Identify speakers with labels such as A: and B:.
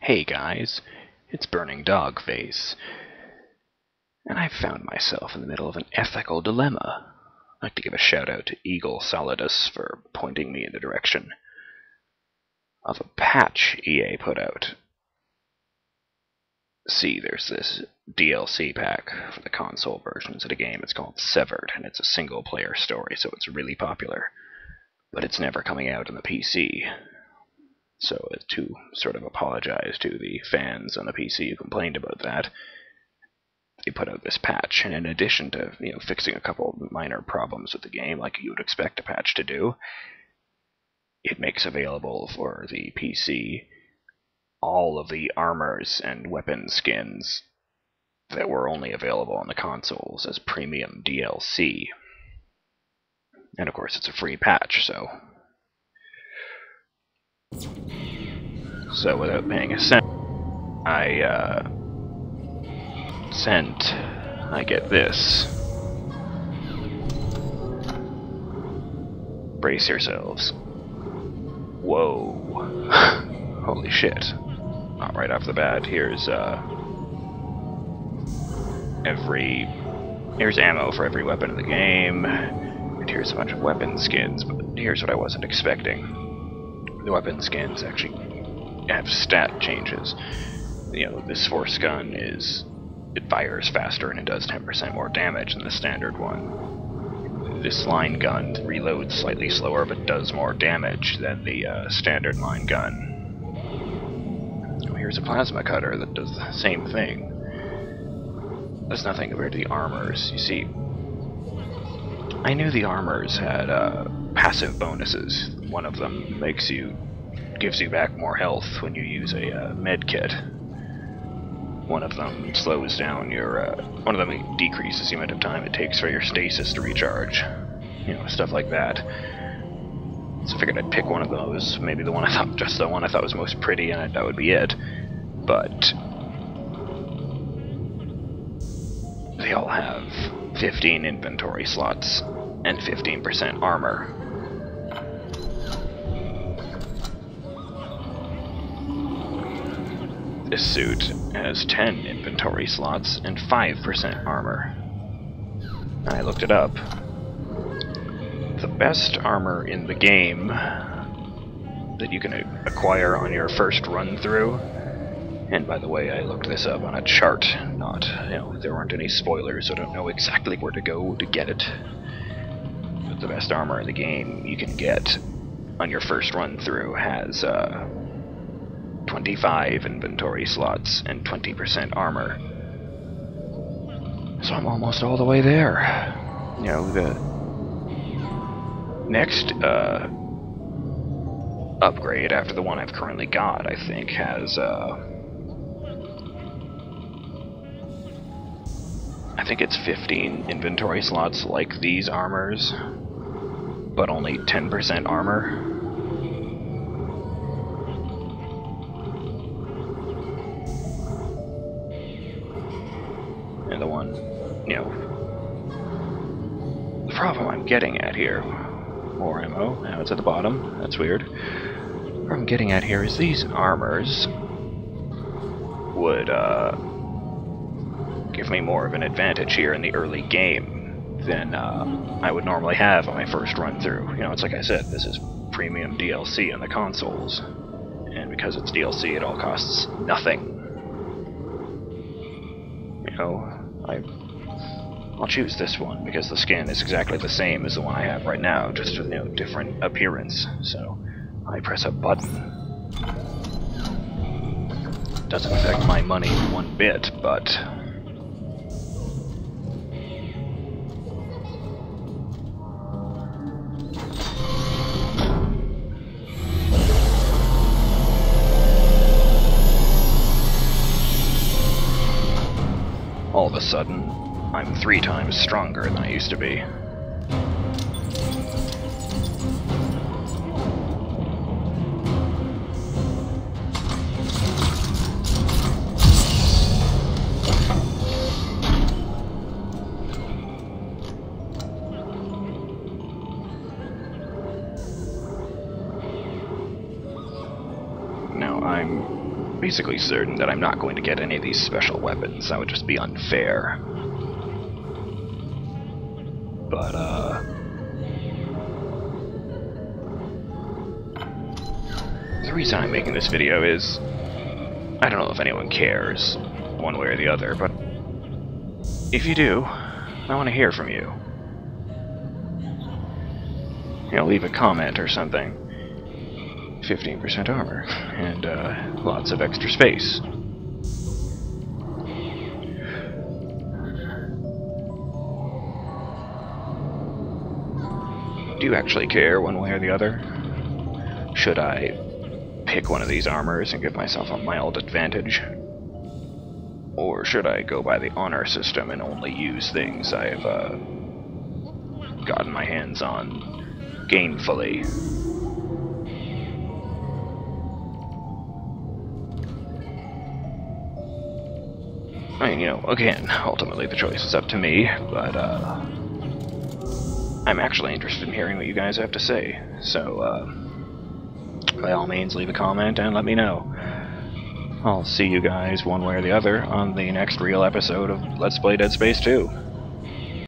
A: Hey guys, it's BurningDogFace, and I've found myself in the middle of an ethical dilemma. I'd like to give a shout out to Eagle Solidus for pointing me in the direction of a patch EA put out. See, there's this DLC pack for the console versions of the game. It's called Severed, and it's a single-player story, so it's really popular. But it's never coming out on the PC. So to sort of apologize to the fans on the PC who complained about that, they put out this patch, and in addition to fixing a couple minor problems with the game, like you would expect a patch to do, it makes available for the PC all of the armors and weapon skins that were only available on the consoles as premium DLC. And of course, it's a free patch, so without paying a cent, I get this. Brace yourselves. Whoa. Holy shit. Right off the bat, here's ammo for every weapon in the game, and here's a bunch of weapon skins, but here's what I wasn't expecting. The weapon skins actually have stat changes. This force gun it fires faster and it does 10% more damage than the standard one. This line gun reloads slightly slower but does more damage than the standard line gun. Here's a plasma cutter that does the same thing. That's nothing compared to the armors. You see, I knew the armors had passive bonuses. One of them gives you back more health when you use a med kit. One of them slows down one of them decreases the amount of time it takes for your stasis to recharge. Stuff like that. So I figured I'd pick one of those, maybe the one I thought was most pretty, and that would be it. But they all have 15 inventory slots and 15% armor. This suit has 10 inventory slots and 5% armor. I looked it up. The best armor in the game that you can acquire on your first run through, and by the way, I looked this up on a chart, there weren't any spoilers, so I don't know exactly where to go to get it. But the best armor in the game you can get on your first run through has 25 inventory slots and 20% armor. So I'm almost all the way there. The next upgrade after the one I've currently got, I think, has I think it's 15 inventory slots like these armors, but only 10% armor. And the one, the problem I'm getting at here, more ammo, now it's at the bottom, that's weird. What I'm getting at here is these armors would give me more of an advantage here in the early game than I would normally have on my first run through. It's like I said, this is premium DLC on the consoles, and because it's DLC, it all costs nothing. I'll choose this one because the skin is exactly the same as the one I have right now, just with different appearance. So I press a button. Doesn't affect my money one bit, but all of a sudden, I'm 3 times stronger than I used to be. Now I'm basically certain that I'm not going to get any of these special weapons. That would just be unfair. But, the reason I'm making this video is, I don't know if anyone cares, one way or the other, but if you do, I want to hear from you. You know, leave a comment or something. 15% armor, and lots of extra space. Do you actually care one way or the other? Should I pick one of these armors and give myself a mild advantage? Or should I go by the honor system and only use things I've gotten my hands on gainfully? I mean, you know, again, ultimately the choice is up to me, but I'm actually interested in hearing what you guys have to say, so by all means leave a comment and let me know. I'll see you guys one way or the other on the next real episode of Let's Play Dead Space 2.